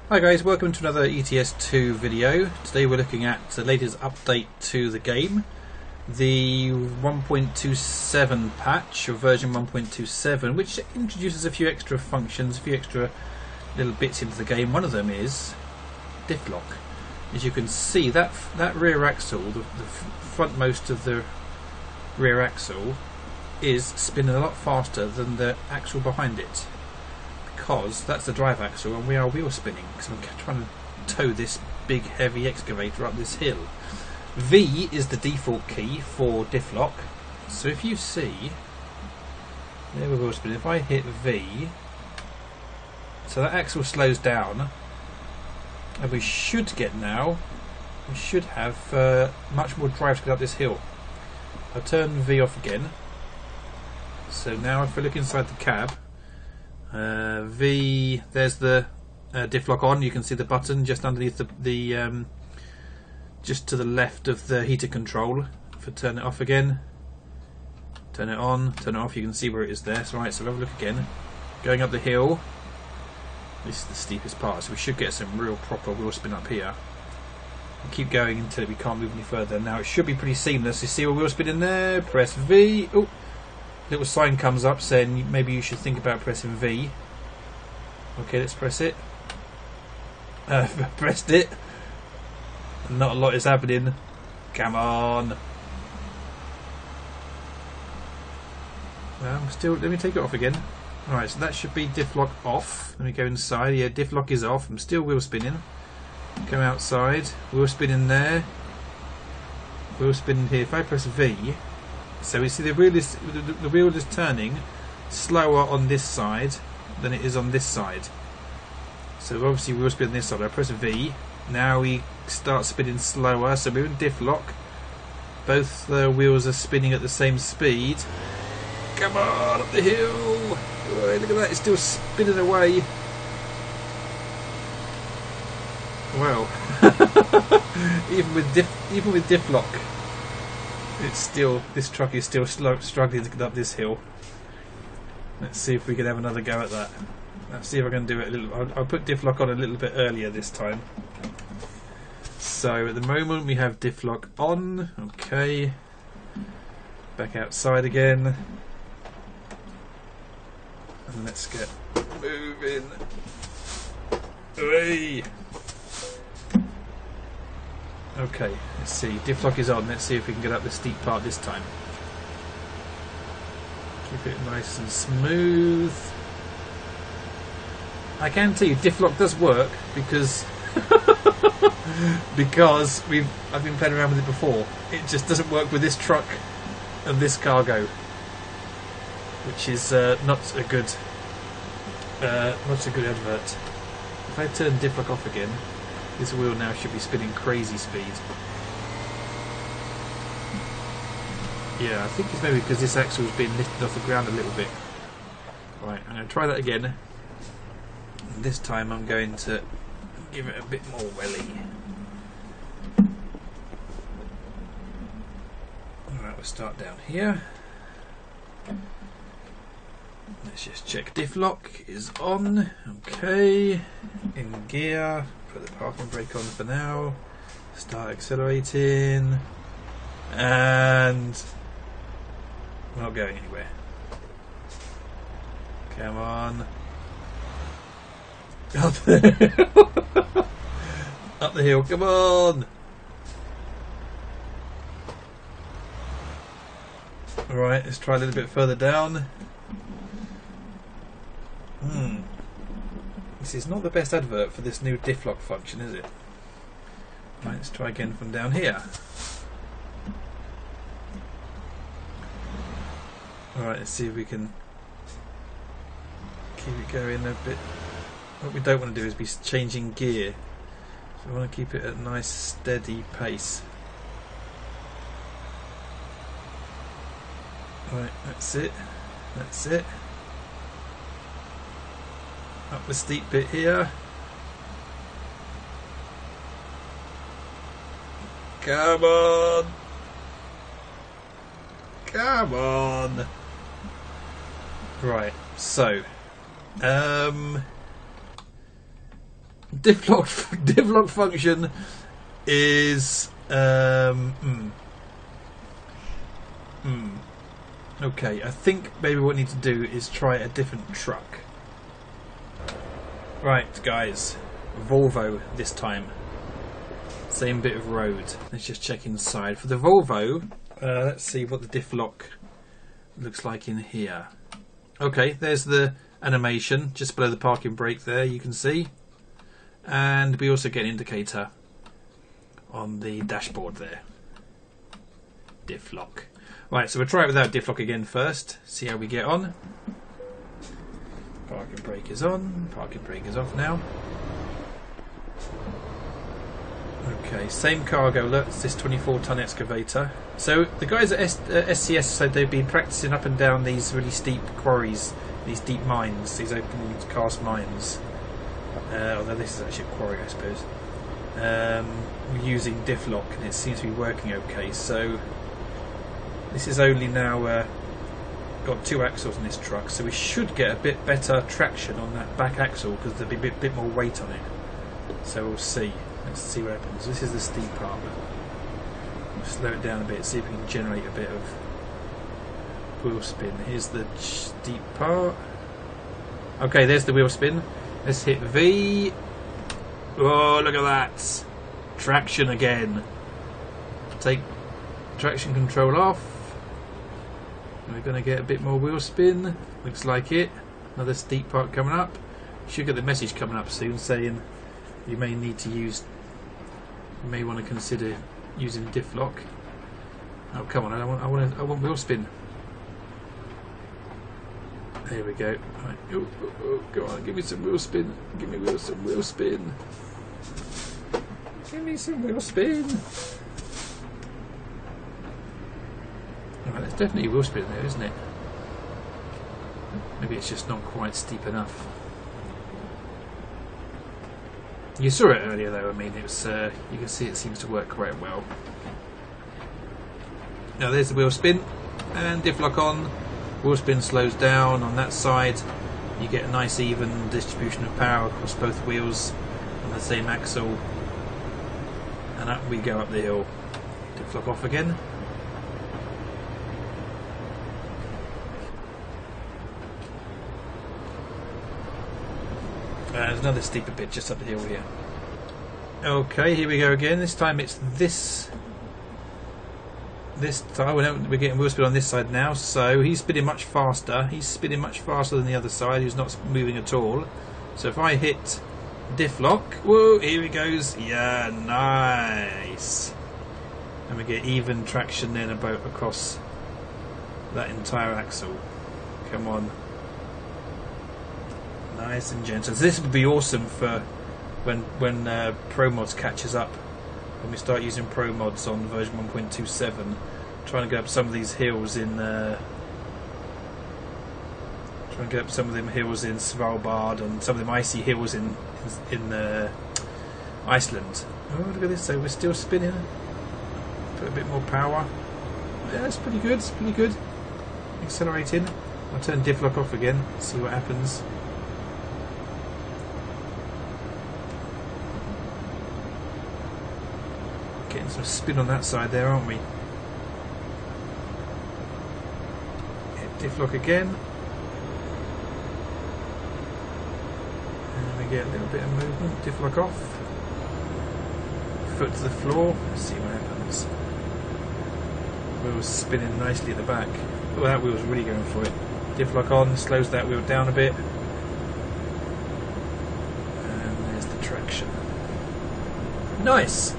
Hi guys, welcome to another ETS2 video. Today we're looking at the latest update to the game, the 1.27 patch, or version 1.27, which introduces a few extra functions, a few extra little bits into the game. One of them is Diff lock. As you can see, that rear axle, the frontmost of the rear axle, is spinning a lot faster than the axle behind it. Because that's the drive axle and we are wheel spinning because I'm trying to tow this big heavy excavator up this hill. V is the default key for diff lock, so if you see there we're wheel spinning. If I hit V, so that axle slows down and we should have much more drive to get up this hill. I'll turn V off again, so now if we look inside the cab, V, there's the diff lock on. You can see the button just underneath the just to the left of the heater control. If I turn it off again, turn it on, turn it off, you can see where it is there. So right, so we'll have a look again. Going up the hill, this is the steepest part, so we should get some real proper wheel spin up here. We'll keep going until we can't move any further. Now it should be pretty seamless. You see a wheel spin in there, press V. Oh, little sign comes up saying maybe you should think about pressing V. Okay, let's press it. Pressed it. Not a lot is happening. Come on. Still, let me take it off again. Alright, so that should be diff lock off. Let me go inside. Yeah, diff lock is off. I'm still wheel spinning. Go outside. Wheel spinning there. Wheel spinning here. If I press V, so we see the wheel is turning slower on this side than it is on this side. So obviously we'll spin on this side. I press V. Now we start spinning slower. So we're in diff lock. Both the wheels are spinning at the same speed. Come on up the hill. Oh, look at that! It's still spinning away. Well, even with diff lock, this truck is still struggling to get up this hill. Let's see if we can have another go at that. Let's see if I can do it a little. I'll put diff lock on a little bit earlier this time. So at the moment we have diff lock on. Okay. Back outside again. And let's get moving. Hey. Okay, let's see. Diff lock is on. Let's see if we can get up the steep part this time. Keep it nice and smooth. I can tell you, diff lock does work because I've been playing around with it before. It just doesn't work with this truck and this cargo, which is not a good advert. If I turn diff lock off again, this wheel now should be spinning crazy speed. Yeah, I think it's maybe because this axle is being lifted off the ground a little bit. Right, I'm going to try that again. And this time I'm going to give it a bit more welly. Alright, we'll start down here. Let's just check diff lock is on. Okay. In gear. Put the parking brake on for now. Start accelerating. And we're not going anywhere. Come on. Up the up the hill, come on! Alright, let's try a little bit further down. This is not the best advert for this new diff lock function, is it? Right, let's try again from down here. Alright, let's see if we can keep it going a bit. What we don't want to do is be changing gear. So we want to keep it at a nice steady pace. Right, that's it. That's it. Up the steep bit here. Come on! Come on! Right, so Diff lock function is okay, I think maybe what we need to do is try a different truck. Right, guys, Volvo this time. Same bit of road. Let's just check inside. For the Volvo, let's see what the diff lock looks like in here. Okay, there's the animation just below the parking brake there, you can see. And we also get an indicator on the dashboard there. Diff lock. Right, so we'll try it without diff lock again first. See how we get on. Parking brake is on. Parking brake is off now. Okay, same cargo. Look, it's this 24-ton excavator. So the guys at SCS said they've been practicing up and down these really steep quarries, these deep mines, these open cast mines. Although this is actually a quarry, I suppose. Using diff lock, and it seems to be working okay. So this is only now got 2 axles in this truck, so we should get a bit better traction on that back axle because there'll be a bit more weight on it. So we'll see. Let's see what happens. This is the steep part. We'll slow it down a bit, see if we can generate a bit of wheel spin. Here's the steep part. Okay, there's the wheel spin. Let's hit V. Oh, look at that. Traction again. Take traction control off. We're going to get a bit more wheel spin. Looks like it. Another steep part coming up. You should get the message coming up soon saying you may need to use, you may want to consider using diff lock. Oh, come on! I want wheel spin. There we go. Right. Oh, go on! Give me some wheel spin. Give me some wheel spin. Give me some wheel spin. Right, there's definitely wheel spin there, isn't it? Maybe it's just not quite steep enough. You saw it earlier though, I mean it was, you can see it seems to work quite well. Now there's the wheel spin, and diff lock on, wheel spin slows down on that side, you get a nice even distribution of power across both wheels on the same axle, and up we go up the hill. Diff lock off again. There's another steeper bit just up the hill here. Okay, here we go again. This time it's this time we're getting wheel spin on this side now, so he's spinning much faster. He's spinning much faster than the other side, who's not moving at all. So if I hit diff lock, whoa, here he goes. Yeah, nice. And we get even traction then about across that entire axle. Come on. Nice and gentle. So this would be awesome for when Pro Mods catches up. When we start using Pro Mods on version 1.27, trying to get up some of these hills in Svalbard and some of them icy hills in Iceland. Oh, look at this! So we're still spinning. Put a bit more power. Yeah, it's pretty good. It's pretty good. Accelerating. I'll turn diff lock off again. See what happens. Getting some spin on that side there, aren't we? Hit diff lock again. And we get a little bit of movement. Diff lock off. Foot to the floor. Let's see what happens. Wheel's spinning nicely at the back. Oh, that wheel's really going for it. Diff lock on, slows that wheel down a bit. And there's the traction. Nice!